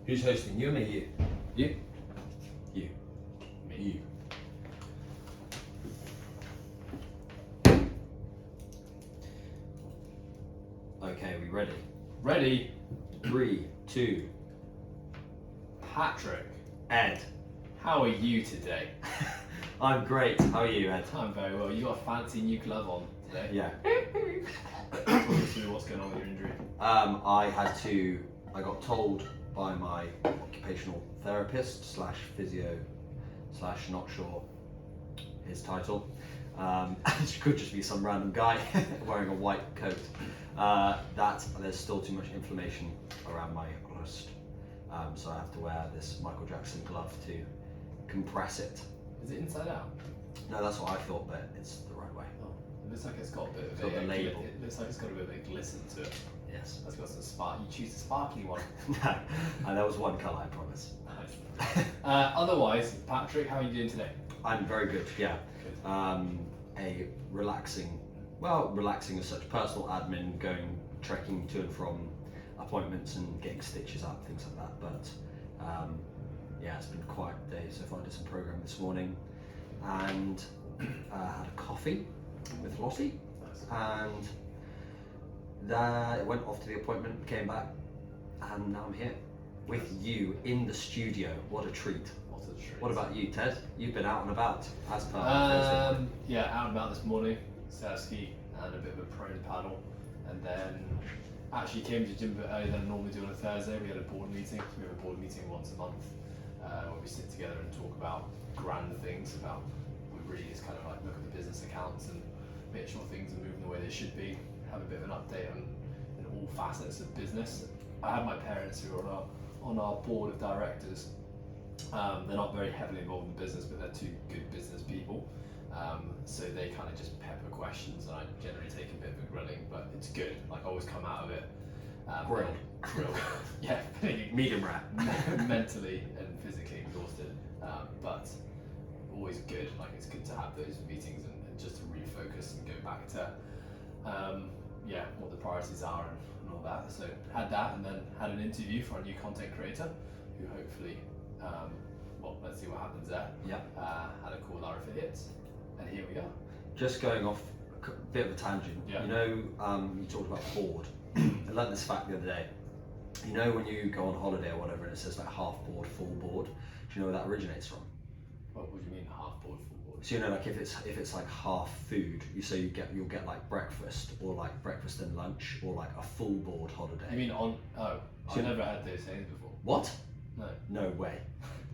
Who's hosting? You or me? You? You? You. Me. You. Okay, we ready? Ready? 3, 2. Patrick, Ed. how are you today? I'm great. How are you, Ed? I'm very well. You got a fancy new glove on today. Yeah. Talk us through what's going on with your injury. I got told by my occupational therapist slash physio slash not sure his title. It could just be some random guy wearing a white coat. That there's still too much inflammation around my wrist. So I have to wear this Michael Jackson glove to compress it. Is it inside out? No, that's what I thought, but it's the right way. Oh, it looks like it's got a bit of It's got the label. It looks like it's got a bit of a glisten to it. Yes. That's got some spark. You choose the sparkly one. No, that was one colour, I promise. Nice. Otherwise, Patrick, how are you doing today? I'm very good, yeah. Good. A relaxing as such, personal admin, going trekking to and from appointments and getting stitches up, things like that. But yeah, it's been a quiet day so far. I did some programming this morning and had a coffee with Lottie, and then went off to the appointment, came back, and now I'm here with you in the studio. What a treat. What a treat. What about you, Ted? You've been out and about as per Thursday. Yeah, out and about this morning, ski and a bit of a prone paddle, and then actually came to the gym a bit earlier than I normally do on a Thursday. We had a board meeting. We have a board meeting once a month where we sit together and talk about grand things. About we really just kind of like look at the business accounts and make sure things are moving the way they should be. Have a bit of an update on in all facets of business. I have my parents who are on our board of directors. They're not very heavily involved in business, but they're two good business people. So they kind of just pepper questions, and I generally take a bit of a grilling, but it's good. Like I always come out of it Grilled. yeah, Medium rare. mentally and physically exhausted, but always good. Like it's good to have those meetings and just to refocus and go back to yeah, what the priorities are and all that. So had that, and then had an interview for a new content creator who hopefully well, let's see what happens there. Yeah. Had a call with our affiliates, and here we are. Just going off a bit of a tangent. Yeah. You know, you talked about board. I learned this fact the other day. You know, when you go on holiday or whatever, and it says like half board, full board. Do you know where that originates from? What do you mean half board, full board? So you know, like if it's like half food, you'll get like breakfast or like breakfast and lunch, or like a full board holiday. You mean on? Oh, So- I've never had those things before. What? No, No way.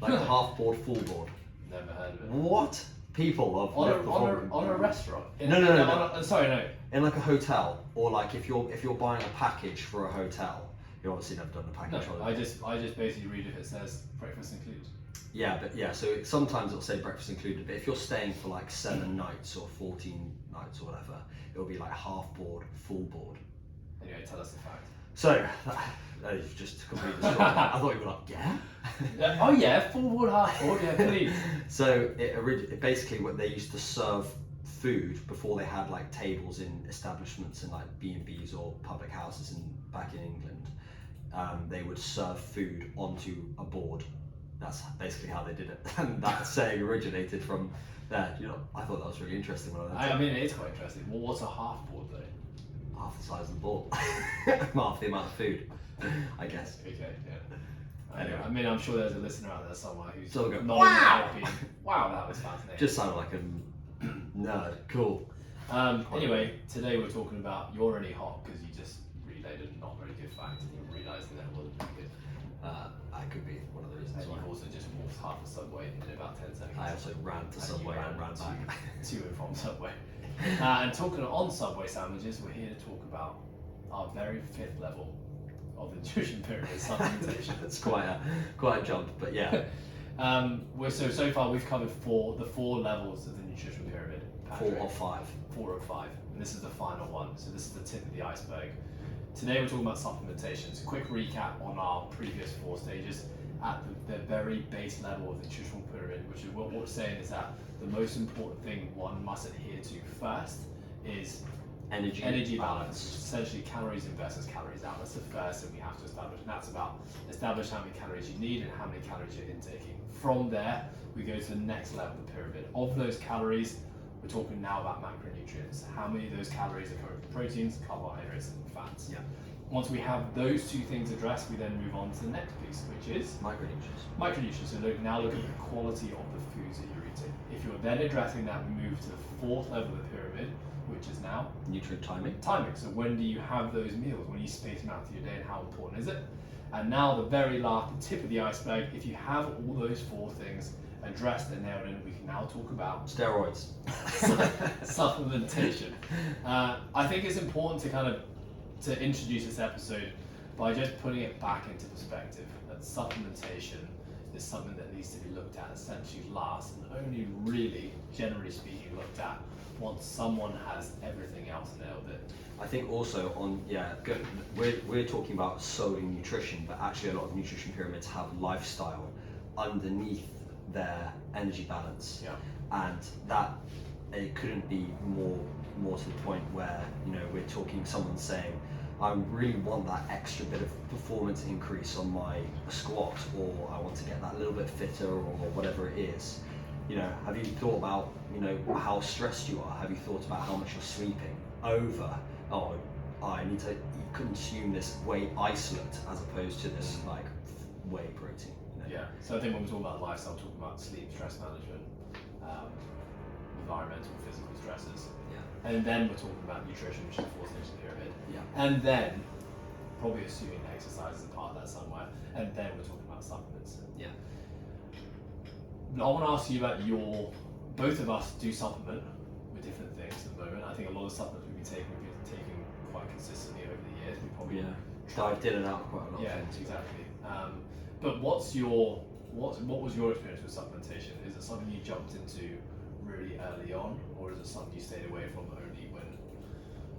Like half board, full board. never heard of it. What? People of On a restaurant? No. Sorry, no. In like a hotel, or like if you're buying a package for a hotel, you obviously never done a package No, holiday. I just basically read if it says breakfast included. Yeah, but yeah, so sometimes it'll say breakfast included, but if you're staying for like 7 nights or 14 nights or whatever, it'll be like half board, full board. Anyway, tell us the fact. So that is just completely destroyed. I thought you were like, yeah. Oh yeah, full board, half board, yeah, please. So it basically what they used to serve food before they had like tables in establishments in like B&Bs or public houses back in England. They would serve food onto a board. That's basically how they did it, and that saying originated from there. You know, I thought that was really interesting when I learned I mean, it is quite interesting. Well, what's a half board though? half the size of the ball, half the amount of food, I guess. Okay, yeah. Anyway. I mean, I'm sure there's a listener out there somewhere who's So we'll go, not wow! even wow, that was fascinating. Just sounded like a nerd. Cool. Anyway, today we're talking about you're really hot because you just relayed a not very good fact and you're realising that it wasn't very good. I could be one of the reasons And why. you've also just walked half a subway in about 10 seconds. I also ran to And Subway you and ran back. to and from Subway. And talking on Subway sandwiches, we're here to talk about our very fifth level of the nutrition pyramid, supplementation. It's quite a jump, but yeah. So far we've covered the four levels of the nutrition pyramid. Patrick. 4 or 5. 4 or 5, and this is the final one. So this is the tip of the iceberg. Today we're talking about supplementation. So quick recap on our previous 4 stages. At the very base level of the nutritional pyramid, which is what we're saying is that the most important thing one must adhere to first is energy balance, which is essentially calories in versus calories out. That's the first thing we have to establish, and that's about establish how many calories you need and how many calories you're intaking. From there, we go to the next level of the pyramid. Of those calories, we're talking now about macronutrients. How many of those calories are coming from proteins, carbohydrates, and fats? Yeah. Once we have those two things addressed, we then move on to the next piece, which is Micronutrients. micronutrients. So now look at the quality of the foods that you're eating. If you're then addressing that, we move to the fourth level of the pyramid, which is now Nutrient timing. timing. So when do you have those meals? When you space them out through your day, and how important is it? And now the very last, the tip of the iceberg, if you have all those four things addressed and nailed in, we can now talk about Steroids. supplementation. I think it's important to introduce this episode by just putting it back into perspective, that supplementation is something that needs to be looked at essentially last, and only really, generally speaking, looked at once someone has everything else nailed it. I think also we're talking about solely nutrition, but actually a lot of nutrition pyramids have lifestyle underneath their energy balance. Yeah. And that it couldn't be more to the point where, you know, we're talking someone saying, I really want that extra bit of performance increase on my squat, or I want to get that little bit fitter, or whatever it is. You know, have you thought about, you know, how stressed you are? Have you thought about how much you're sleeping? Over, oh, I need to consume this whey isolate as opposed to this like whey protein. You know? Yeah. So I think when we talk about lifestyle, we're talking about sleep, stress management, environmental, physical stresses. Yeah. And then we're talking about nutrition, which is the fourth stage of the pyramid. Yeah. And then, probably assuming exercise is a part of that somewhere, and then we're talking about supplements. Yeah. I want to ask you about both of us do supplement with different things at the moment. I think a lot of supplements we've been taking quite consistently over the years. We probably dived in and out quite a lot. Yeah, exactly. But what was your experience with supplementation? Is it something you jumped into really early on, or is it something you stayed away from only when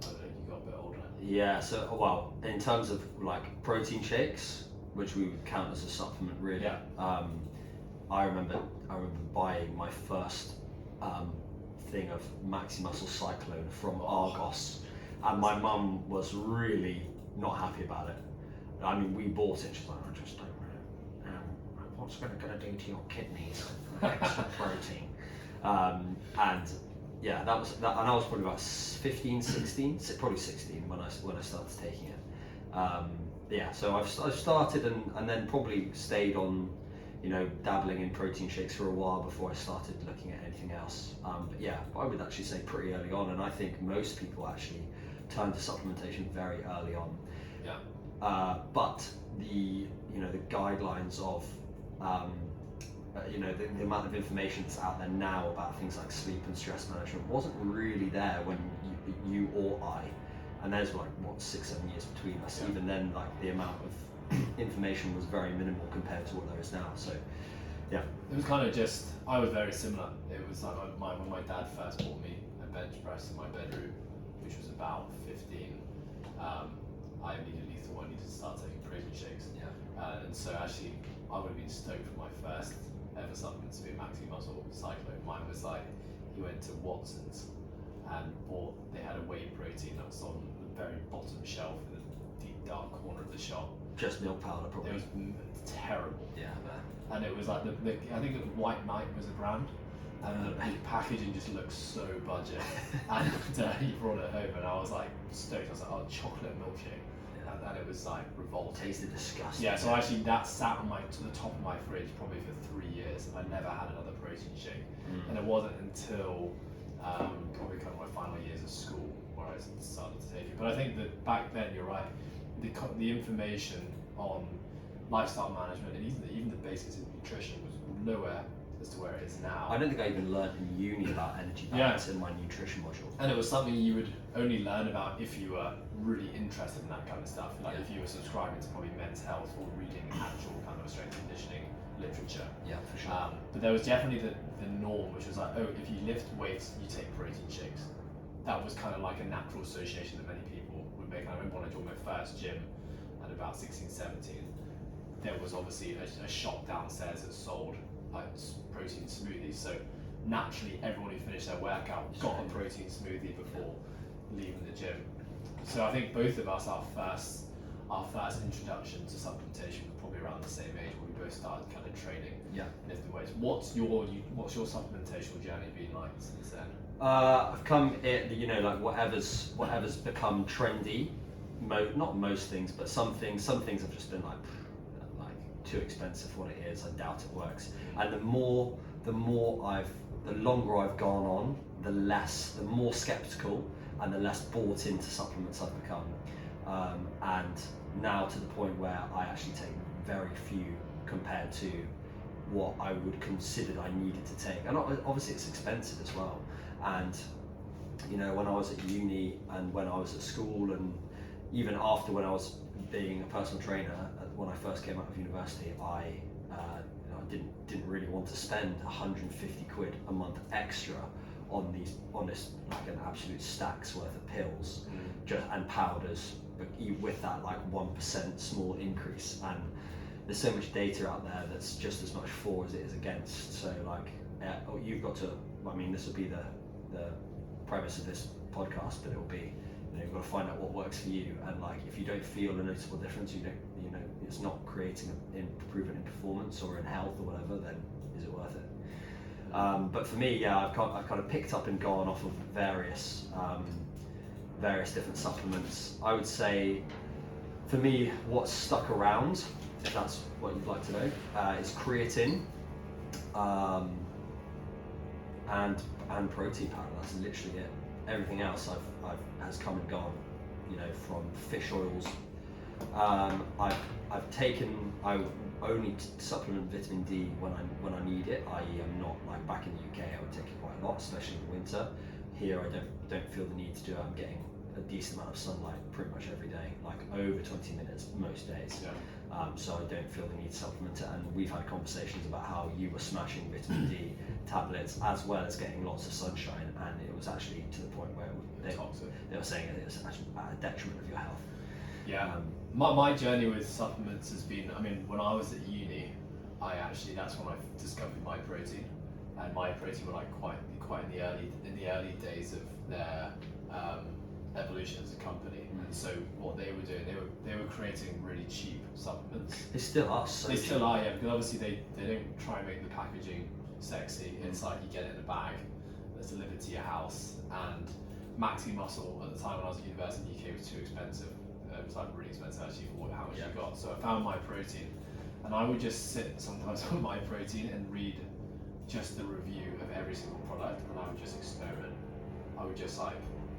you got a bit older? Yeah, so well, in terms of like protein shakes, which we would count as a supplement, really. Yeah. I remember buying my first thing of Maxi Muscle Cyclone from Argos, and my mum was really not happy about it. I mean, we bought it. She's like, I just don't know what's going to do to your kidneys, extra protein. And yeah, that was that, and I was probably about 15, 16, probably 16 when I started taking it. Yeah, so I've started and then probably stayed on, you know, dabbling in protein shakes for a while before I started looking at anything else. But yeah, I would actually say pretty early on, and I think most people actually turn to supplementation very early on. Yeah. But the guidelines of the amount of information that's out there now about things like sleep and stress management wasn't really there when you or I, and there's like what 6-7 years between us. Yeah. Even then, like the amount of information was very minimal compared to what there is now. So yeah, it was kind of just, I was very similar. It was like when my dad first bought me a bench press in my bedroom, which was about 15. I immediately thought I needed to start taking protein shakes. Yeah. And so actually, I would have been stoked for my first ever supplement to be a Maxi Muscle Cyclone. Mine was like, he went to Watson's and they had a whey protein that was on the very bottom shelf in the deep dark corner of the shop. just milk powder probably. It was terrible. Yeah. And it was like I think White Knight was the brand, and the packaging just looked so budget. And he brought it home, and I was like stoked. I was like, oh, chocolate milkshake. And it was like revolting. Tasted disgusting. Yeah, so actually that sat on to the top of my fridge probably for 3 years, and I never had another protein shake. And it wasn't until probably kind of my final years of school where I started to take it. But I think that back then, you're right, the information on lifestyle management and even the basics of nutrition was nowhere as to where it is now. I don't think I even learned in uni about energy balance in my nutrition module. And it was something you would only learn about if you were really interested in that kind of stuff. Like if you were subscribing to probably Men's Health or reading actual kind of strength and conditioning literature. Yeah, for sure. But there was definitely the norm, which was like, oh, if you lift weights, you take protein shakes. That was kind of like a natural association that many people would make. I remember when I joined my first gym at about 16, 17, there was obviously a shop downstairs that sold protein smoothies. So naturally, everyone who finished their workout got a protein smoothie before leaving the gym. So I think both of us, our first introduction to supplementation was probably around the same age when we both started kind of training Yeah. in different ways. What's your supplementation journey been like since then? I've come like whatever's become trendy. Not most things, but some things have just been like too expensive for what it is. I doubt it works. And the longer I've gone on, the more skeptical and the less bought into supplements I've become. And now to the point where I actually take very few compared to what I would consider I needed to take. And obviously it's expensive as well. And when I was at uni and when I was at school and even after when I was being a personal trainer, when I first came out of university, I didn't really want to spend 150 quid a month extra on this like an absolute stack's worth of pills and powders, but with that like 1% small increase. And there's so much data out there that's just as much for as it is against. So like you've got to, I mean, this will be the premise of this podcast, but it will be, you've got to find out what works for you. And like if you don't feel a noticeable difference, it's not creating an improvement in performance or in health or whatever, then is it worth it? But for me, yeah, I've kind of picked up and gone off of various different supplements. I would say for me, what's stuck around, if that's what you'd like to know, is creatine and protein powder. That's literally it. Everything else has come and gone. From fish oils. I only supplement vitamin D when I need it. I.e., I'm not like back in the UK. I would take it quite a lot, especially in the winter. Here, I don't feel the need to do it. I'm getting a decent amount of sunlight pretty much every day, like over 20 minutes most days. Yeah. So I don't feel the need to supplement it. And we've had conversations about how you were smashing vitamin D tablets as well as getting lots of sunshine, and it was actually to the point where they were saying it was actually at a detriment of your health. Yeah. My journey with supplements has been, I mean, when I was at uni, that's when I discovered my protein, and my protein were like quite in the early days of their evolution as a company. And so what they were doing, they were creating really cheap supplements. They still are. They still are, yeah, because obviously they don't try and make the packaging sexy. It's like you get it in a bag that's delivered to your house. And Maxi Muscle at the time when I was at university in the UK was too expensive. It was like really expensive actually for how much you got. So I found my protein, and I would just sit sometimes on my protein and read just the review of every single product, and I would just experiment. I would just like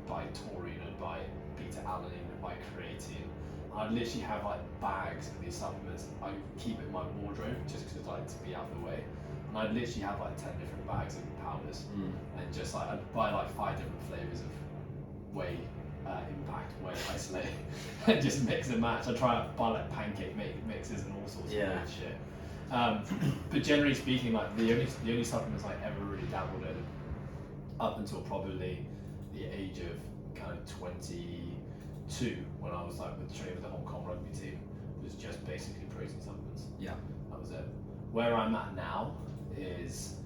buy taurine and buy beta-alanine and buy creatine. I'd literally have like bags of these supplements. I keep it in my wardrobe just because I like to be out of the way. And I'd literally have like 10 different bags of powders, and just like I'd buy like 5 different flavors of whey impact, whey isolate, and just mix and match. I try to buy like pancake mixes and all sorts of weird shit. But generally speaking, like the only supplements I ever really dabbled in up until probably the age of kind of 22, when I was like training with the Hong Kong rugby team, was just basically protein supplements. Yeah. That was it. Where I'm at now is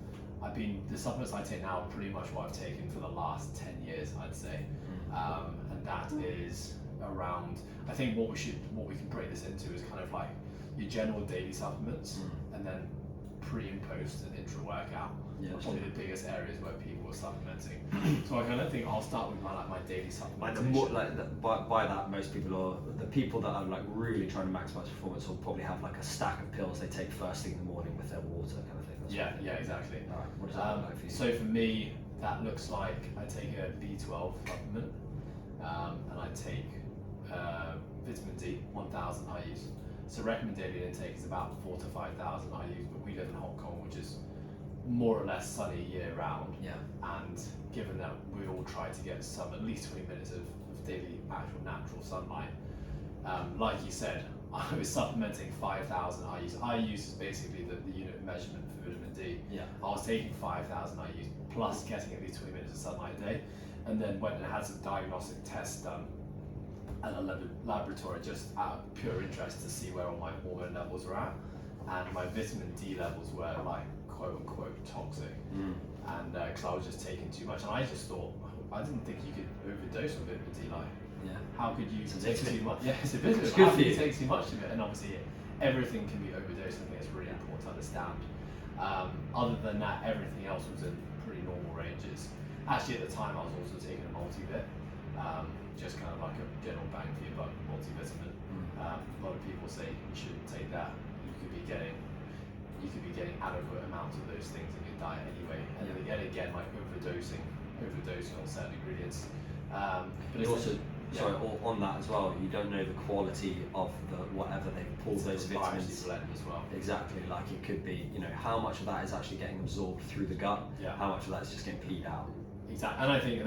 the supplements I take now are pretty much what I've taken for the last 10 years, I'd say. And that is around, I think what we can break this into is kind of like your general daily supplements, and then pre and post and intra workout. Yeah, are probably the biggest areas where people are supplementing. So I kind of think I'll start with my daily supplementation. By that, most people are the people that are like really trying to maximize performance will probably have like a stack of pills they take first thing in the morning with their water kind of thing. Yeah, exactly. All right, what does that look like for you? So for me, that looks like I take a B12 supplement, and I take vitamin D, 1,000 IUs. So recommended intake is about 4,000 to 5,000 IUs, but we live in Hong Kong, which is more or less sunny year round. Yeah. And given that we all try to get at least 20 minutes of daily actual natural sunlight, like you said, I was supplementing 5,000 IUs. IUs is basically the unit of measurement for vitamin D. Yeah. I was taking 5,000 IUs plus getting at least 20 minutes of sunlight a day, and then went and had some diagnostic tests done at a laboratory just out of pure interest to see where all my hormone levels were at, and my vitamin D levels were like quote unquote toxic, and because I was just taking too much, and I just thought I didn't think you could overdose on vitamin D. Like, Yeah. how could you It's a take vitamin. too much? Yeah, it's a vitamin. It's good How for can you you. take too much of it? And obviously, everything can be overdosed. I think it's really important to understand. Other than that, everything else was in pretty normal ranges. Actually, at the time, I was also taking a multivit, just kind of like a general bang for your buck multivitamin. A lot of people say you shouldn't take that. You could be getting adequate amounts of those things in your diet anyway. And then again, like overdosing on certain ingredients. But You also, yeah. sorry, on that as well, you don't know the quality of the whatever they've pulled those It's virally vitamins. blend as well. Exactly, like it could be, you know, how much of that is actually getting absorbed through the gut, Yeah. how much of that is just getting peed out. Exactly, and I think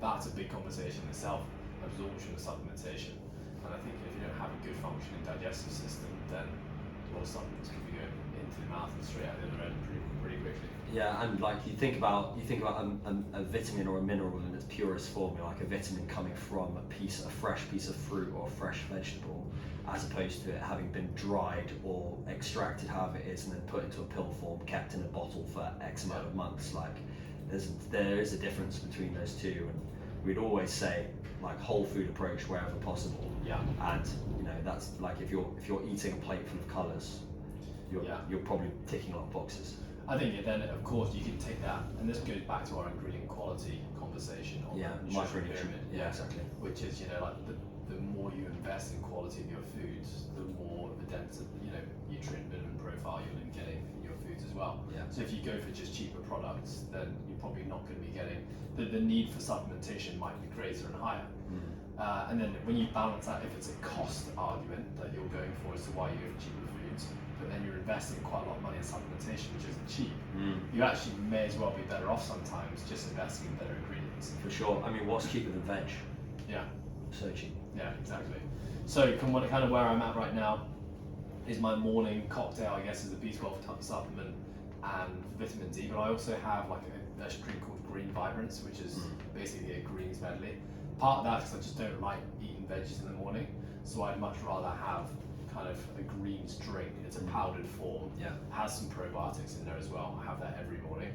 that's a big conversation in itself, absorption of supplementation. And I think if you don't have a good functioning digestive system, then a lot of supplements can be going into the mouth and straight out the other end pretty quickly. Yeah, and like you think about a vitamin or a mineral in its purest form, you know, like a vitamin coming from a fresh piece of fruit or a fresh vegetable, as opposed to it having been dried or extracted, however it is, and then put into a pill form, kept in a bottle for X amount of months. Like there is a difference between those two, and we'd always say like whole food approach wherever possible. Yeah. And you know that's like if you're eating a plate full of colours, you're probably ticking a lot of boxes. I think then, of course, you can take that, and this goes back to our ingredient quality conversation on the nutrition pyramid. Yeah, exactly. Which is, you know, like the more you invest in quality of your foods, the more of a dense, you know, nutrient minimum profile you'll be getting in your foods as well. Yeah. So if you go for just cheaper products, then you're probably not going to be getting the need for supplementation might be greater and higher. And then when you balance that, if it's a cost argument that you're going for as to why you go for cheaper foods, but then you're investing quite a lot of money in supplementation, which isn't cheap, you actually may as well be better off sometimes just investing in better ingredients. For sure. I mean, what's cheaper than veg? Yeah. So cheap. Yeah, exactly. So kind of where I'm at right now is my morning cocktail, I guess, is a B12 supplement and vitamin D, but I also have like a drink called Green Vibrance, which is basically a greens medley. Part of that is I just don't like eating veggies in the morning, so I'd much rather have kind of a greens drink. It's a powdered form. Yeah. Has some probiotics in there as well. I have that every morning.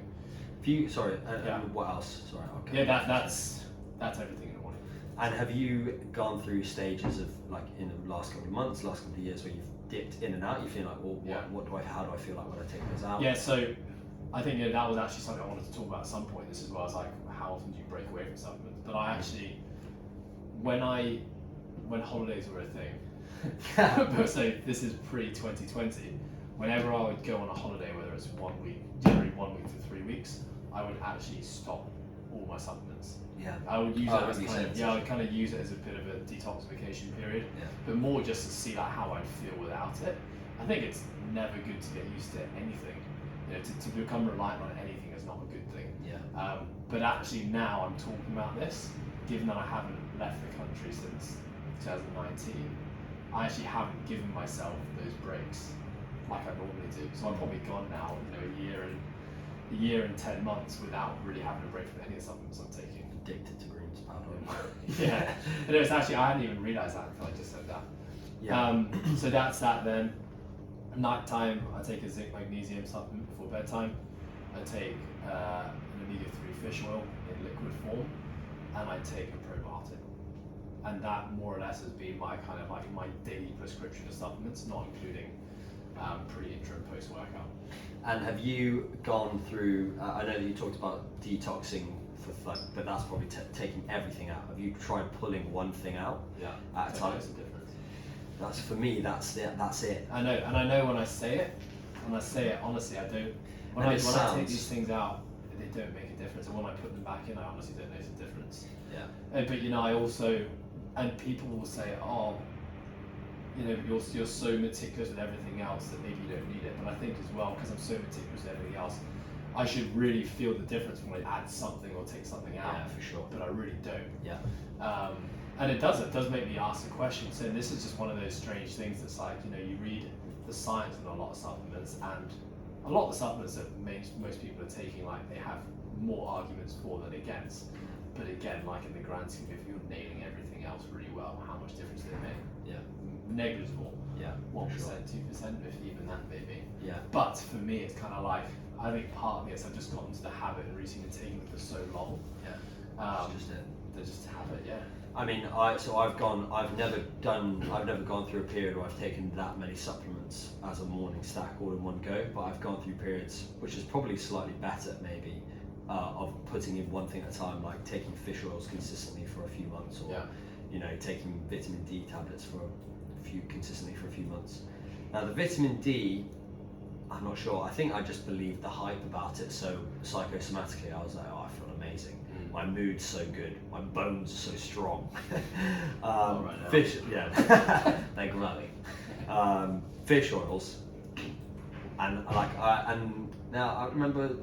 What else? Sorry. Yeah, that's everything in the morning. And have you gone through stages of like in the last couple of months, last couple of years, where you've dipped in and out? You feel like, well, how do I feel like when I take this out? Yeah, so I think that was actually something I wanted to talk about at some point. This is where I was like, how often do you break away from supplements? But I actually, when holidays were a thing, so this is pre-2020, whenever I would go on a holiday, whether it's 1 week, generally 1 week to 3 weeks, I would actually stop all my supplements. Yeah. I would use I would kind of use it as a bit of a detoxification period, Yeah. but more just to see like how I'd feel without it. I think it's never good to get used to anything. You know, to become reliant on anything is not a good thing. Yeah. But actually now I'm talking about this, given that I haven't left the country since 2019, I actually haven't given myself those breaks like I normally do. So I'm probably gone now, you know, a year and 10 months without really having a break from any of the supplements I'm taking. Addicted to greens powder. Yeah, and it's actually, I hadn't even realised that until I just said that. Yeah. So that's that then. Nighttime, I take a zinc magnesium supplement before bedtime. I take an omega-3 fish oil in liquid form, and I take a probiotic. And that more or less has been my kind of like my daily prescription of supplements, not including pre, intra, and post workout. And have you gone through? I know that you talked about detoxing but that's probably taking everything out. Have you tried pulling one thing out? Yeah. At a time? It's a difference. That's for me. That's it. I know, and I know when I say it honestly, I don't. When I take these things out, they don't make a difference. And when I put them back in, I honestly don't notice a difference. Yeah. But you know, I also, and people will say, oh, you know, you're so meticulous with everything else that maybe you don't need it. But I think as well, because I'm so meticulous with everything else, I should really feel the difference when I add something or take something out. Yeah, for sure. But I really don't. Yeah. And it does make me ask the question. So this is just one of those strange things that's like, you know, you read the science in a lot of supplements, and a lot of the supplements that most people are taking, like, they have more arguments for than against. But again, like in the grand scheme, if you're nailing everything else really well, how much difference do they make? Yeah. Negligible. Yeah. 1%, sure. 2%, if even that maybe. Yeah. But for me, it's kind of like, I think part of it is I've just gotten to the habit and routine of taking it for so long. Yeah. That's just it. They just have it, yeah. I mean, I've never gone through a period where I've taken that many supplements as a morning stack all in one go, but I've gone through periods, which is probably slightly better maybe, of putting in one thing at a time, like taking fish oils consistently for a few months, or taking vitamin D tablets consistently for a few months. Now the vitamin D, I'm not sure. I think I just believed the hype about it. So psychosomatically, I was like, oh, I feel amazing. My mood's so good. My bones are so strong. Right now. Fish, yeah, they're growing. Fish oils, and now I remember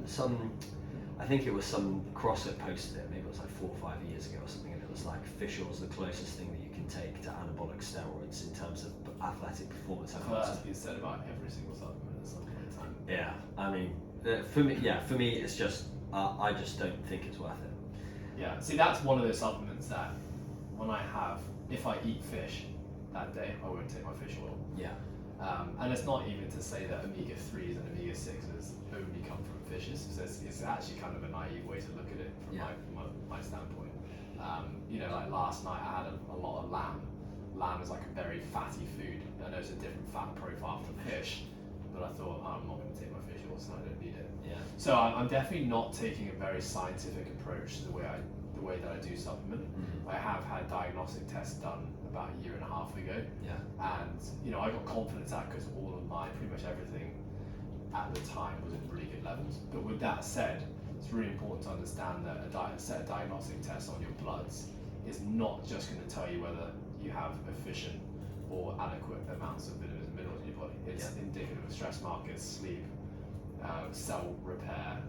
I think it was some CrossFit posted it. Maybe it was like 4 or 5 years ago or something, and it was like fish oils, the closest thing that you can take to anabolic steroids in terms of athletic performance. I feel like that's been said about every single supplement at some point in time. Yeah, I mean, for me, it's just I just don't think it's worth it. Yeah, see, that's one of those supplements that if I eat fish that day, I won't take my fish oil. Yeah. And it's not even to say that omega-3s and omega-6s only come from fishes. So it's actually kind of a naive way to look at it from my standpoint. Like last night I had a lot of lamb. Lamb is like a very fatty food. I know it's a different fat profile from fish, but I thought, I'm not going to take my fish oil, so I don't need it. Yeah. So I'm definitely not taking a very scientific approach to the way that I do supplement. I have had diagnostic tests done about 1.5 years ago. Yeah. And I got confidence out because all of pretty much everything at the time was in really good levels. But with that said, it's really important to understand that a set of diagnostic tests on your bloods is not just going to tell you whether you have efficient or adequate amounts of vitamins and minerals in your body. It's indicative of stress markers, sleep, cell repair,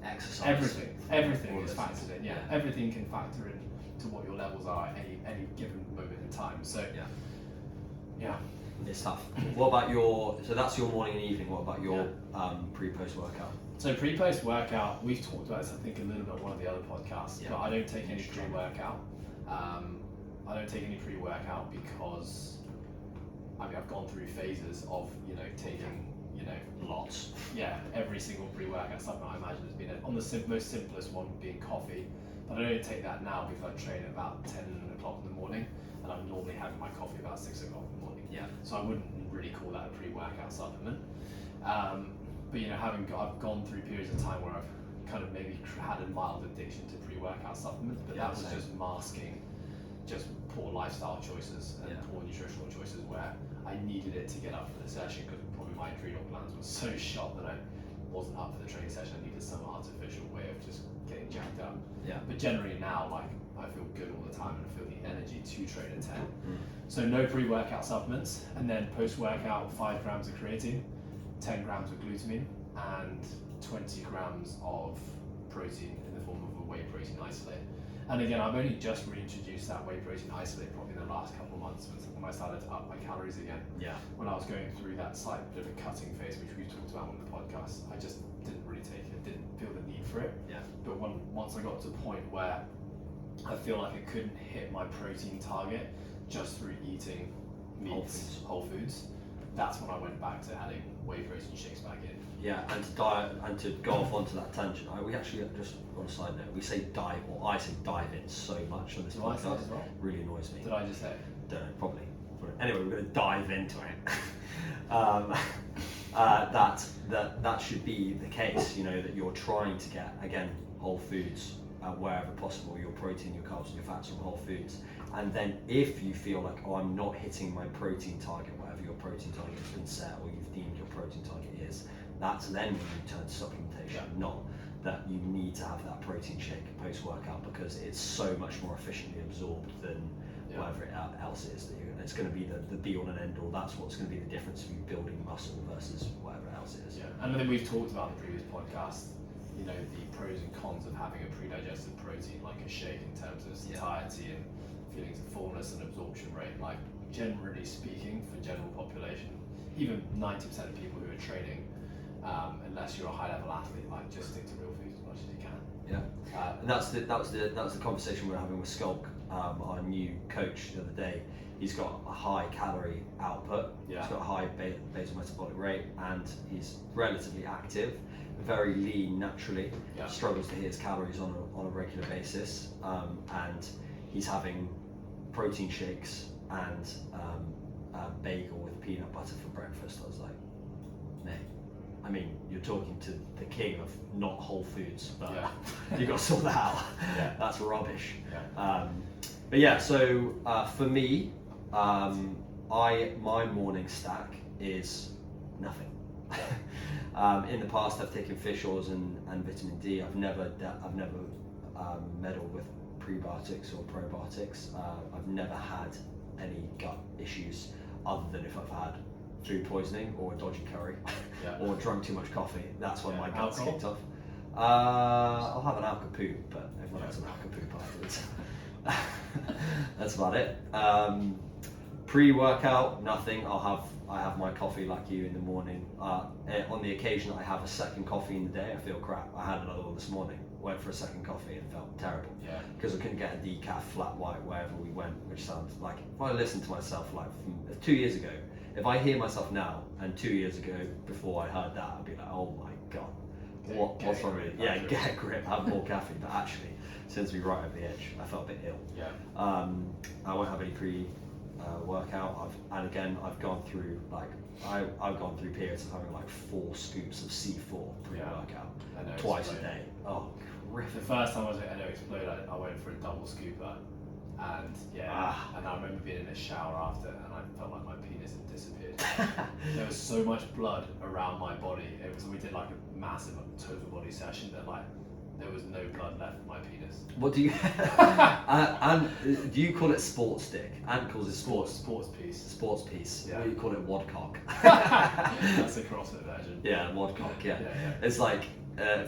Exercise. Everything is factored in. Yeah, everything can factor in to what your levels are at any given moment in time. So yeah, it's tough. What about so that's your morning and evening. What about your pre-post workout? So pre-post workout, we've talked about this I think a little bit on one of the other podcasts, but I don't take any pre-workout. I don't take any pre-workout because I've gone through phases of taking Lots. Yeah, every single pre-workout supplement I imagine has been on the most simplest one being coffee, but I don't take that now because I train at about 10 o'clock in the morning, and I'm normally having my coffee about 6 o'clock in the morning. Yeah. So I wouldn't really call that a pre-workout supplement. But I've gone through periods of time where I've kind of maybe had a mild addiction to pre-workout supplements, but that was just masking just poor lifestyle choices and poor nutritional choices where I needed it to get up for the session because probably my adrenal glands were so shot that I wasn't up for the training session. I needed some artificial way of just getting jacked up. Yeah. But generally now, I feel good all the time and I feel the energy to train at 10. So no pre-workout supplements, and then post-workout 5 grams of creatine, 10 grams of glutamine, and 20 grams of protein in the form of a whey protein isolate. And again, I've only just reintroduced that whey protein isolate probably in the last couple of months when I started to up my calories again. Yeah. When I was going through that slight bit of a cutting phase, which we've talked about on the podcast, I just didn't really take it, didn't feel the need for it. Yeah. But once I got to a point where I feel like I couldn't hit my protein target just through eating meats, whole foods, that's when I went back to adding whey protein shakes back in. Yeah, and to go off onto that tangent, we actually, just on a side note, we say dive, or I say dive in so much on this Do I say it podcast. as well? Really annoys me. Did I just say? Don't know, probably. Anyway, we're going to dive into it. That should be the case. That you're trying to get, again, whole foods wherever possible. Your protein, your carbs, and your fats from whole foods. And then if you feel like, I'm not hitting my protein target, whatever your protein target has been set, or you've deemed your protein target is, that's then when you turn to supplementation, not that you need to have that protein shake post-workout because it's so much more efficiently absorbed than whatever else it is that it's going to be the be-all and end-all. That's what's going to be the difference between building muscle versus whatever else it is. Yeah, and then we've talked about in the previous podcast, the pros and cons of having a pre-digested protein like a shake in terms of satiety and feelings of fullness and absorption rate. Like generally speaking, for general population, even 90% of people who are training, unless you're a high-level athlete, just stick to real foods as much as you can. Yeah, and that was the conversation we were having with Skulk our new coach the other day, he's got a high calorie output, he's got a high basal metabolic rate, and he's relatively active, very lean naturally, struggles to hit his calories on a regular basis, and he's having protein shakes and a bagel with peanut butter for breakfast. I was like, mate, I mean, you're talking to the king of not whole foods, but you got to sort that out. That's rubbish. But yeah, so for me, my morning stack is nothing. In the past, I've taken fish oils and vitamin D. I've never meddled with prebiotics or probiotics. I've never had any gut issues other than if I've had food poisoning or a dodgy curry or drunk too much coffee. That's when my gut's kicked off. I'll have an alka-poop, but everyone has an alka-poop afterwards. That's about it. Pre-workout, nothing. I have my coffee like you in the morning. On the occasion that I have a second coffee in the day, I feel crap. I had another one this morning. Went for a second coffee and felt terrible because I couldn't get a decaf flat white wherever we went, which sounds like, if I listen to myself like from 2 years ago, if I hear myself now and 2 years ago before I heard that, I'd be like, oh my god, what's wrong with me? Yeah, get a grip, have more caffeine. But actually, since we were right over the edge, I felt a bit ill. I won't have any workout. I've gone through I've gone through periods of having like 4 scoops of C4 pre-workout twice a day. Oh, horrific. The first time I was at Edo Explode, I went for a double scooper, and and I remember being in the shower after, and I felt like my penis had disappeared. There was so much blood around my body. We did like a massive total body session that like there was no blood left in my penis. What do you do you call it sports dick? Ant calls it sports piece. Sports piece. Yeah. What do you call it? Wadcock. That's a CrossFit version. Yeah, wadcock. Yeah. It's like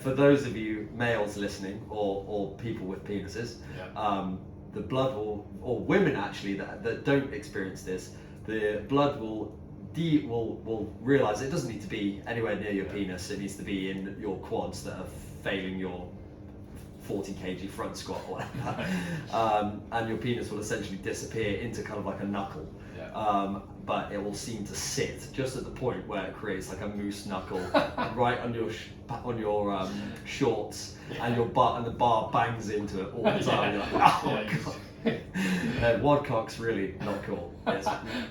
for those of you males listening or people with penises, the blood or women actually that don't experience this, the blood will realise it doesn't need to be anywhere near your penis. It needs to be in your quads that are failing your 40 kg front squat or whatever, and your penis will essentially disappear into kind of like a knuckle, but it will seem to sit just at the point where it creates like a moose knuckle right on your shorts, and your butt, and the bar bangs into it all the time. You're like, oh god. Wadcock's really not cool. That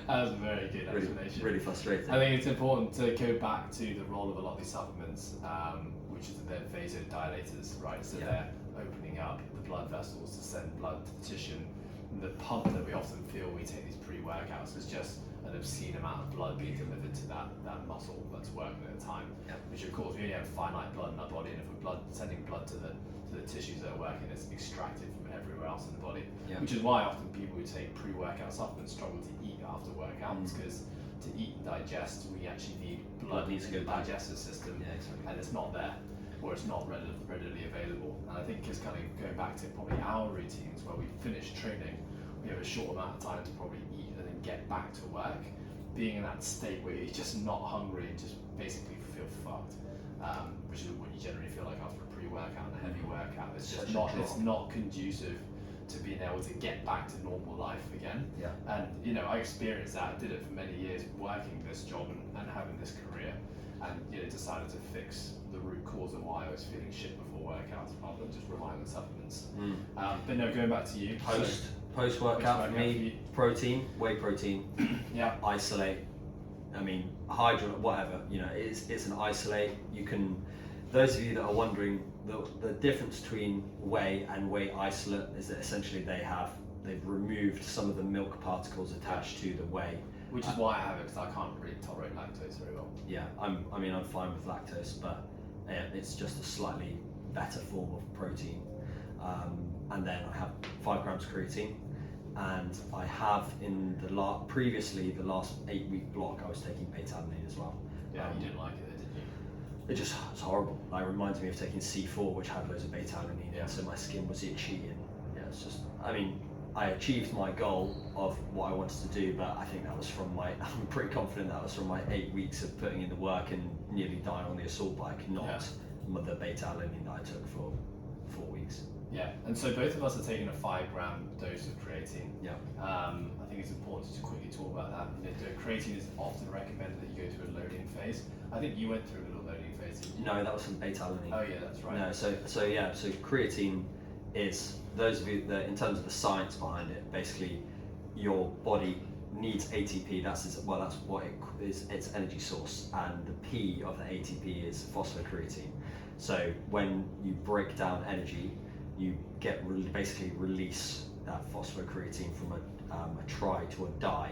was a very good explanation. Really frustrating. I think it's important to go back to the role of a lot of these supplements, which is that they're vasodilators, right? So they're opening up the blood vessels to send blood to the tissue. And the pump that we often feel we take these pre-workouts is just an obscene amount of blood being delivered to that muscle that's working at a time. Which of course we only have finite blood in our body, and if we're sending blood to the tissues that are working, it's extracted from everywhere else in the body. Which is why often people who take pre-workout supplements struggle to eat after workouts, because to eat and digest, we actually need blood needs to go in the back. digestive system, Exactly. and it's not there, or it's not readily available. And I think it's kind of going back to probably our routines where we finish training, we have a short amount of time to probably eat and then get back to work. Being in that state where you're just not hungry and just basically feel fucked, which is what you generally feel like after a pre-workout and a heavy workout. It's just not conducive to being able to get back to normal life again. And I experienced that. I did it for many years, working this job and having this career, and decided to fix the root cause of why I was feeling shit before workouts rather than just relying on supplements. But no, going back to you. Post workout for me, protein, whey protein. Isolate. I mean, hydro, whatever. It's an isolate. You can. Those of you that are wondering, the difference between whey and whey isolate is that essentially they've removed some of the milk particles attached to the whey. Which is why I have it, because I can't really tolerate lactose very well. Yeah, I'm fine with lactose, but it's just a slightly better form of protein. And then I have 5 grams creatine, and I have in previously the last 8-week block I was taking beta-alanine as well. You didn't like it, did you? It's horrible. It reminds me of taking C4, which had loads of beta-alanine in, so my skin was itchy, and it's just. I achieved my goal of what I wanted to do, but I think that was I'm pretty confident that was from my 8 weeks of putting in the work and nearly dying on the assault bike, not the beta-alanine that I took for 4 weeks. Yeah, and so both of us are taking a 5-gram dose of creatine. Yeah. I think it's important to quickly talk about that. Creatine is often recommended that you go through a loading phase. I think you went through a little loading phase, didn't you? No, that was some beta-alanine. Oh yeah, that's right. No, so creatine is, those of you that, in terms of the science behind it, basically your body needs ATP. That's what it is, its energy source, and the P of the ATP is phosphocreatine. So when you break down energy, you get basically release that phosphocreatine from a tri to a di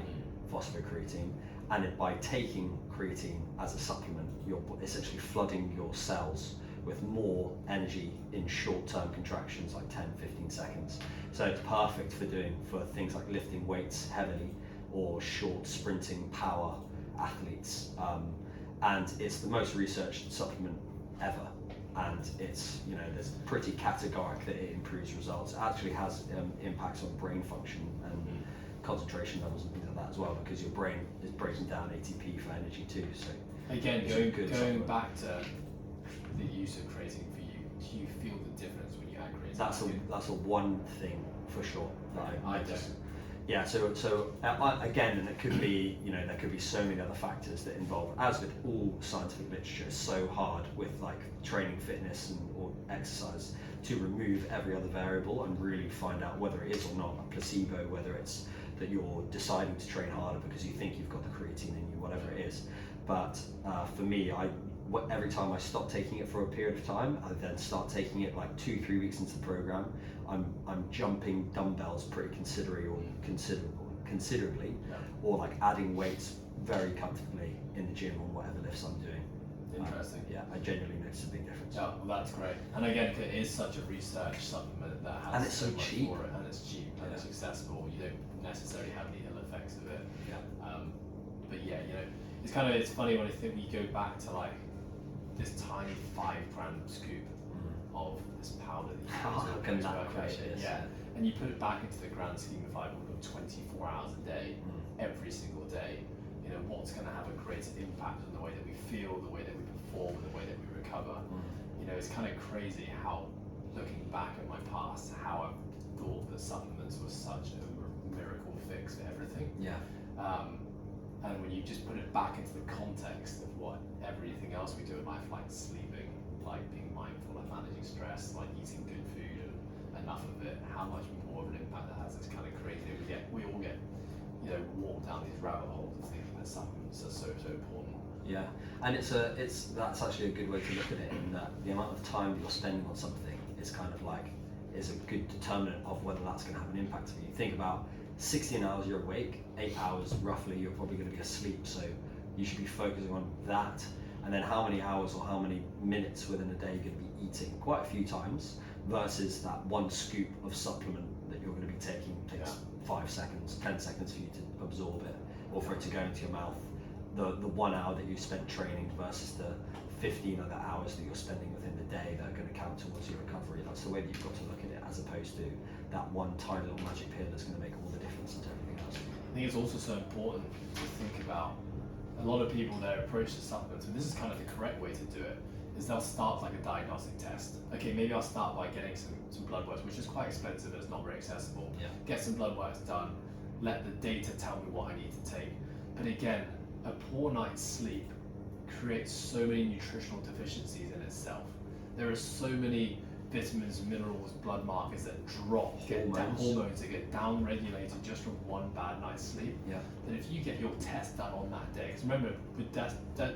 phosphocreatine, and by taking creatine as a supplement, you're essentially flooding your cells with more energy in short-term contractions, like 10-15 seconds. So it's perfect for things like lifting weights heavily or short sprinting power athletes, and it's the most researched supplement ever. And it's, there's pretty categoric that it improves results. It actually has impacts on brain function and concentration levels and things like that as well, because your brain is breaking down ATP for energy too. So again, going back to the use of creatine for you, do you feel the difference when you add creatine? That's a one thing for sure that I don't. Yeah, so again, and it could be, there could be so many other factors that involve, as with all scientific literature, it's so hard with like training, fitness or exercise to remove every other variable and really find out whether it is or not a placebo, whether it's that you're deciding to train harder because you think you've got the creatine in you, whatever it is. But for me, every time I stop taking it for a period of time, I then start taking it like 2-3 weeks into the program. I'm jumping dumbbells pretty considerably, or like adding weights very comfortably in the gym on whatever lifts I'm doing. Interesting. Yeah, I genuinely notice a big difference. Yeah, well, that's great. And again, it is such a research supplement that has and it's so much cheap. for it, and it's cheap and it's accessible. You don't necessarily have any ill effects of it. Yeah. But yeah, it's funny when I think we go back to like this tiny 5-gram scoop of this powder that you use to yeah, and you put it back into the grand scheme of life of 24 hours a day, every single day. What's going to have a greater impact on the way that we feel, the way that we perform, the way that we recover. It's kind of crazy how, looking back at my past, how I thought that supplements were such a miracle fix for everything. Yeah. And when you just put it back into the context of what everything else we do in life, like sleeping, like being mindful, like managing stress, like eating good food and enough of it, how much more of an impact that has. It's kind of crazy. We all get walk down these rabbit holes of thinking that supplements are so important. Yeah, and that's actually a good way to look at it, in that the amount of time that you're spending on something is kind of like is a good determinant of whether that's going to have an impact for you. Think about 16 hours you're awake, 8 hours roughly you're probably going to be asleep, so you should be focusing on that, and then how many hours or how many minutes within a day you're going to be eating quite a few times, versus that one scoop of supplement that you're going to be taking takes 5 seconds, 10 seconds for you to absorb it, or for it to go into your mouth. The 1 hour that you spent training versus the 15 other hours that you're spending within the day that are going to count towards your recovery. That's the way that you've got to look at it, as opposed to that one tiny little magic pill that's going to make all the difference to everything else. I think it's also so important to think about a lot of people, their approach to supplements, and this is kind of the correct way to do it, is they'll start like a diagnostic test. Okay, maybe I'll start by getting some blood works, which is quite expensive and it's not very accessible. Yeah. Get some blood works done, let the data tell me what I need to take. But again, a poor night's sleep creates so many nutritional deficiencies in itself. There are so many vitamins, minerals, blood markers that drop, hormones that get down-regulated just from one bad night's sleep. Yeah. That if you get your test done on that day, because remember, with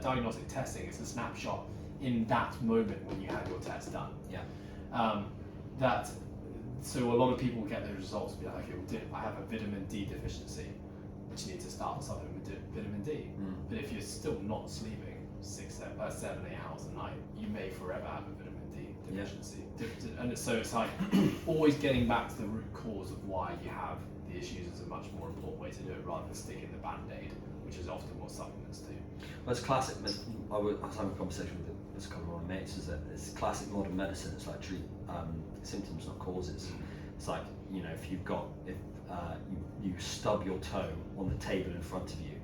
diagnostic testing, it's a snapshot in that moment when you had your test done. Yeah. So a lot of people get those results and be like, okay, I have a vitamin D deficiency, which you need to start something with vitamin D. But if you're still not sleeping 7, 8 hours a night, you may forever have a vitamin D deficiency. And so it's like always getting back to the root cause of why you have the issues is a much more important way to do it, rather than sticking the band-aid, which is often what supplements do. Well, it's classic. I was having a conversation with a couple of my mates. Is that it's classic modern medicine. It's like treat symptoms, not causes. It's like, if you stub your toe on the table in front of you,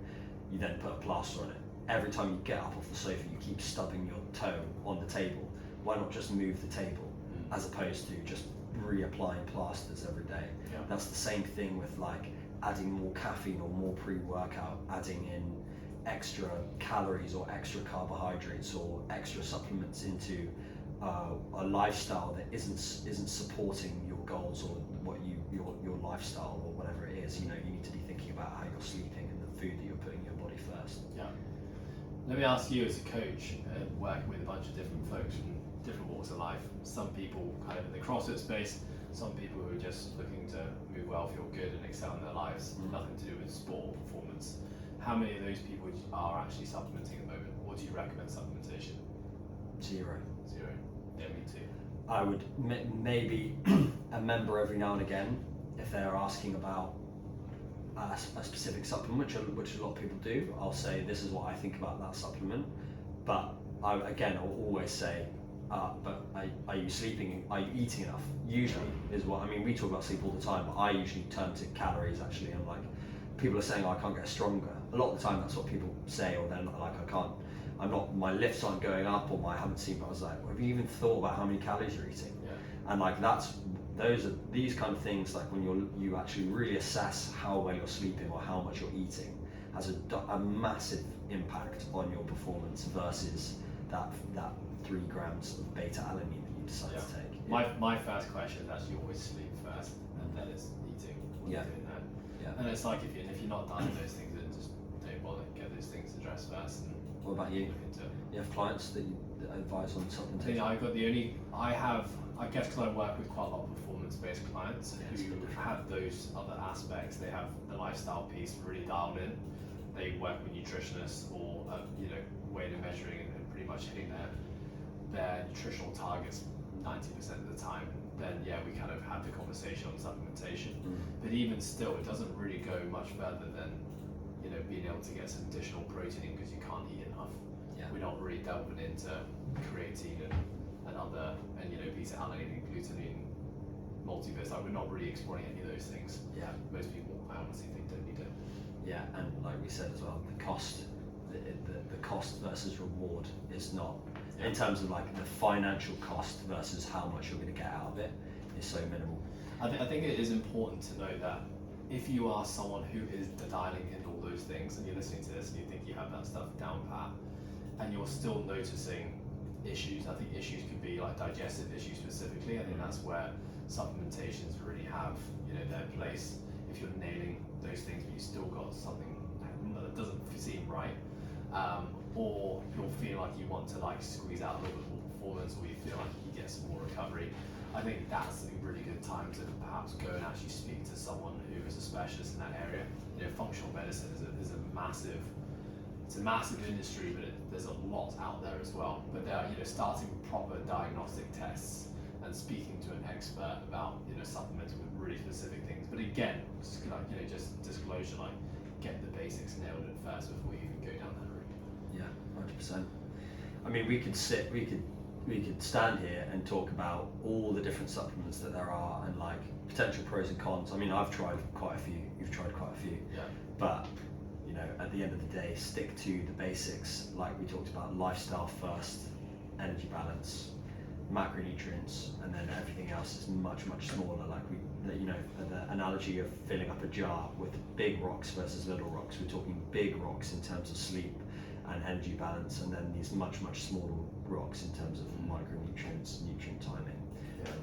you then put a plaster on it. Every time you get up off the sofa, you keep stubbing your toe on the table. Why not just move the table, as opposed to just reapplying plasters every day. Yeah. That's the same thing with like adding more caffeine or more pre-workout, adding in extra calories or extra carbohydrates or extra supplements into a lifestyle that isn't supporting your goals or what your lifestyle or whatever it is. You know, you need to be thinking about how you're sleeping and the food that you're putting in your body first. Yeah. Let me ask you, as a coach, working with a bunch of different folks from different walks of life, some people kind of in the CrossFit space, some people who are just looking to move well, feel good and excel in their lives, nothing to do with sport or performance. How many of those people are actually supplementing at the moment? Or do you recommend supplementation? Zero. Yeah, me too. I would maybe a member every now and again, if they're asking about a specific supplement, which a lot of people do, I'll say this is what I think about that supplement. But I'll always say, but are you sleeping? Are you eating enough? Usually is what I mean. We talk about sleep all the time, but I usually turn to calories. Actually, I'm like, people are saying, oh, I can't get stronger. A lot of the time, that's what people say, or then like I can't. I'm not. My lifts aren't going up, or I haven't seen. But I was like, have you even thought about how many calories you're eating? Yeah. And like these kind of things, like when you actually really assess how well you're sleeping or how much you're eating, has a massive impact on your performance versus that 3 grams of beta alanine that you decide to take. My first question is actually always sleep first, and then it's eating. What you're doing there. Yeah. And it's like if you're not done with those things, then just don't bother. Get those things addressed first. And What about you? look into it. You have clients that you advise on I supplementation? think I guess because I work with quite a lot of performance-based clients who have those other aspects. They have the lifestyle piece really dialed in. They work with nutritionists or weighing and measuring and pretty much hitting their nutritional targets 90% of the time. Then we kind of have the conversation on supplementation. But even still, it doesn't really go much further than being able to get some additional protein because you can't eat enough. Yeah. We're not really delving into creatine and other beta alanine and glutamine, multivits. Like, we're not really exploring any of those things. Yeah. Most people, I honestly think, don't need it. Yeah, and like we said as well, the cost versus reward is not, in terms of like the financial cost versus how much you're going to get out of it, is so minimal. I think it is important to know that if you are someone who is dialing in all those things and you're listening to this and you think you have that stuff down pat and you're still noticing issues, I think issues could be like digestive issues specifically. I think that's where supplementations really have their place. If you're nailing those things but you still got something that doesn't seem right, or you'll feel like you want to like squeeze out a little bit more performance, or you feel like you get some more recovery, I think that's a really good time to perhaps go and actually speak to someone who is a specialist in that area. Functional medicine is a massive industry, but there's a lot out there as well. But starting with proper diagnostic tests and speaking to an expert about supplementing with really specific things. But again, just disclosure, like get the basics nailed at first before you even go down that route. Yeah, 100%. I mean, we could stand here and talk about all the different supplements that there are and like potential pros and cons. I mean, I've tried quite a few. You've tried quite a few. Yeah. But at the end of the day, stick to the basics, like we talked about: lifestyle first, energy balance, macronutrients, and then everything else is much smaller. Like the analogy of filling up a jar with big rocks versus little rocks. We're talking big rocks in terms of sleep and energy balance, and then these much smaller rocks in terms of micronutrients, nutrient timing, and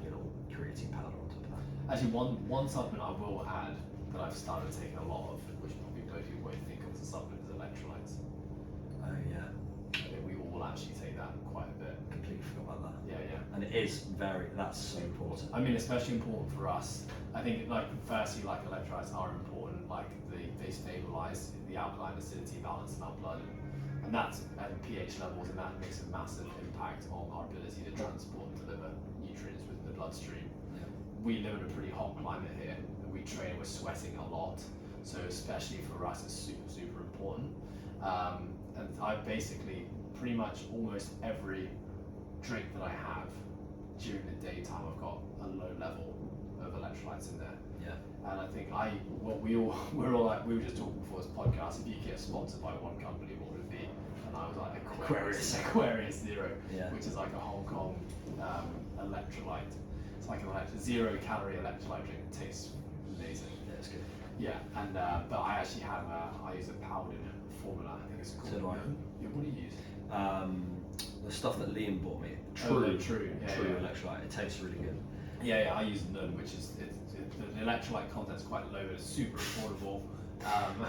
creatine powder on top of that. Actually, one supplement I will add that I've started taking a lot of, which probably most people won't think of as a supplement, is electrolytes. Oh yeah. I think we all actually take that quite a bit. Completely forgot about that. Yeah. And it is that's so important. I mean, especially important for us. I think firstly, electrolytes are important. They stabilize the alkaline acidity balance in our blood, and that's at pH levels, and that makes a massive impact on our ability to transport and deliver nutrients within the bloodstream. Yeah. We live in a pretty hot climate here, and we train, we're sweating a lot, so especially for us it's super important. And I basically pretty much almost every drink that I have during the daytime, I've got a low level of electrolytes in there. Yeah. And I think we were just talking before this podcast, if you get sponsored by one company, what would it be? And I was like Aquarius Zero, Yeah. which is like a Hong Kong electrolyte. So like an 0-calorie electrolyte drink. It tastes amazing. Yeah, it's good. Yeah, and but I actually have I use a powdered formula. I think it's called. So do I. Yeah, what do you use? The stuff that Liam bought me, True true electrolyte. It tastes really good. Yeah, I use none, which is the electrolyte content's quite low, but it's super affordable.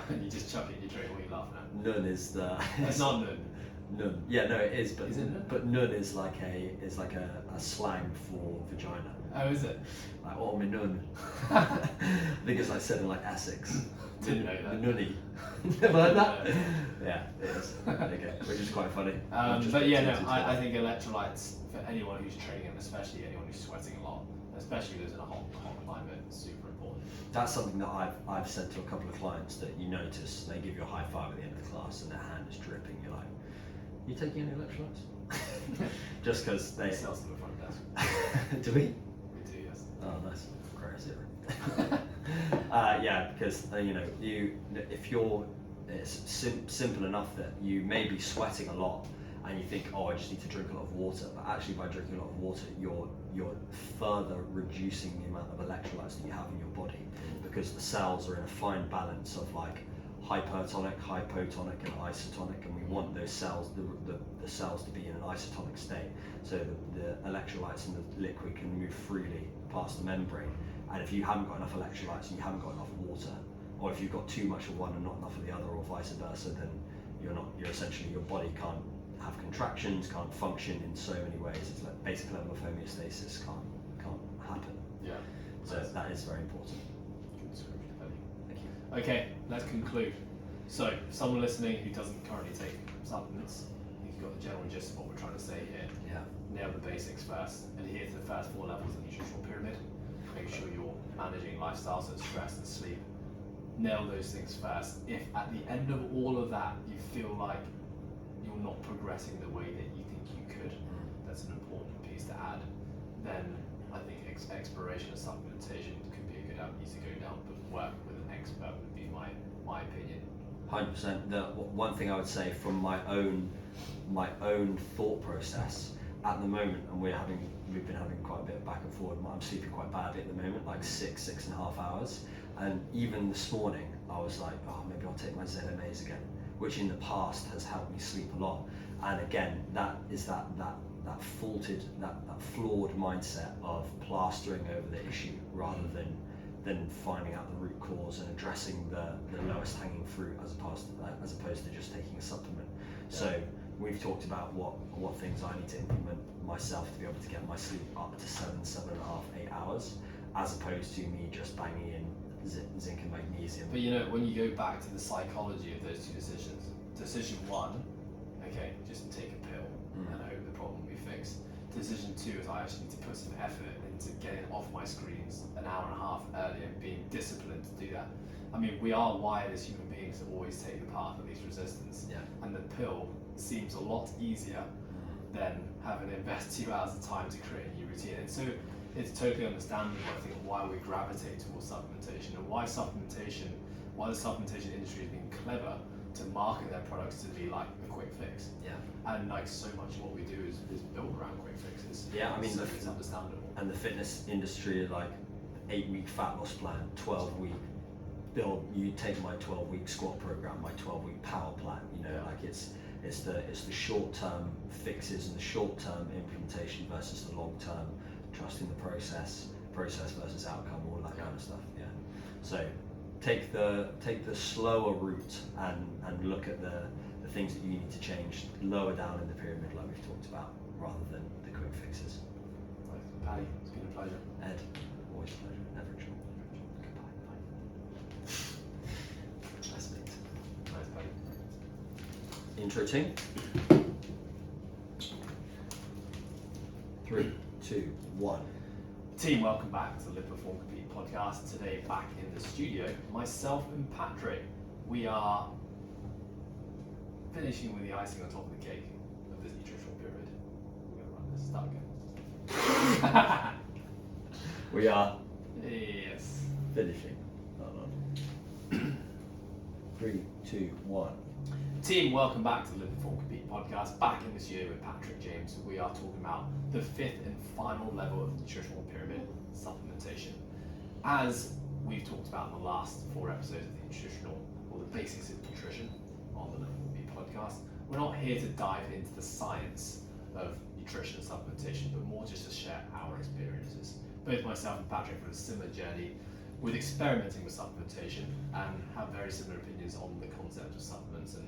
And you just chuck it in your drink. What are you laughing at? None is the. It's not none. None. Yeah, no, it is, but Is it none? but none is like a slang for vagina. Oh, is it? Like, oh, my nun. I think it's like said in like Essex. Didn't know that. The nunny. Never heard that? Yeah, it is. Okay, which is quite funny. But yeah, no, I think electrolytes for anyone who's training and especially anyone who's sweating a lot, especially who's in a hot climate, is super important. That's something that I've said to a couple of clients that you notice they give you a high five at the end of the class and their hand is dripping. You're like, you taking any electrolytes? Just because they. Sells to the front desk. Do we? We do, yes. Oh, nice. Crazy. Yeah, because if you're, it's simple enough that you may be sweating a lot, and you think, oh, I just need to drink a lot of water. But actually, by drinking a lot of water, you're further reducing the amount of electrolytes that you have in your body, because the cells are in a fine balance of like hypertonic, hypotonic, and isotonic, and we want those cells, the cells, to be in an isotonic state, so the electrolytes in the liquid can move freely past the membrane. And if you haven't got enough electrolytes and you haven't got enough water, or if you've got too much of one and not enough of the other, or vice versa, then you're essentially, your body can't have contractions, can't function in so many ways. It's like basic level of homeostasis can't happen. Yeah. So that is very important. Good description, Paddy. Thank you. Okay, let's conclude. So, someone listening who doesn't currently take supplements, you've got the general gist of what we're trying to say here. Yeah. Nail the basics first, adhere to the first 4 levels of the nutritional pyramid. Make sure you're managing lifestyle, so stress and sleep. Nail those things first. If at the end of all of that you feel like you're not progressing the way that you think you could, that's an important piece to add, then I think exploration of supplementation could be a good avenue to go down, but work with an expert would be my opinion. 100%. The one thing I would say from my own thought process at the moment, and we've been having quite a bit of back and forward. I'm sleeping quite badly at the moment, like 6.5 hours. And even this morning, I was like, oh, maybe I'll take my ZMAs again, which in the past has helped me sleep a lot. And again, that is that flawed mindset of plastering over the issue rather than finding out the root cause and addressing the lowest hanging fruit as opposed to just taking a supplement. Yeah. So we've talked about what things I need to implement myself to be able to get my sleep up to 7.5, 8 hours, as opposed to me just banging in zinc and magnesium. But when you go back to the psychology of those 2 decisions, decision 1, okay, just take a pill and hope the problem will be fixed. Decision 2 is I actually need to put some effort into getting off my screens an hour and a half earlier and being disciplined to do that. I mean, we are wired as human beings to always take the path of least resistance. Yeah. And the pill seems a lot easier than having to invest 2 hours of time to create a new routine. And so it's totally understandable, I think, why we gravitate towards supplementation and why the supplementation industry has been clever to market their products to be like a quick fix. Yeah. And like so much of what we do is built around quick fixes. Yeah, I mean, so it's understandable. And the fitness industry, like 8-week fat loss plan, 12-week build. You take my 12-week squat program, my 12-week power plan. Like it's the short-term fixes and the short-term implementation versus the long-term trusting the process versus outcome, all that kind of stuff. Yeah. So take the slower route and look at the things that you need to change lower down in the pyramid, like we've talked about, rather than the quick fixes. Right. Paddy, it's been a pleasure. Ed, always a pleasure. Never a trouble. Goodbye. Bye. Nice mate. Nice, Paddy. Intro team. 3, 2, 1. Team, welcome back to the Live Perform Compete podcast. Today, back in the studio, myself and Patrick. We are finishing with the icing on top of the cake of this nutritional pyramid. We're going to run this. Start again. We are Yes. finishing. Hold on. 3, 2, 1. Team, welcome back to the Live Inform Compete podcast. Back in this year with Patrick James, we are talking about the fifth and final level of the nutritional pyramid, supplementation. As we've talked about in the last 4 episodes of the nutritional, or the basics of nutrition on the Live Inform Compete podcast, we're not here to dive into the science of nutrition and supplementation, but more just to share our experiences. Both myself and Patrick have a similar journey with experimenting with supplementation and have very similar opinions on the concept of supplements and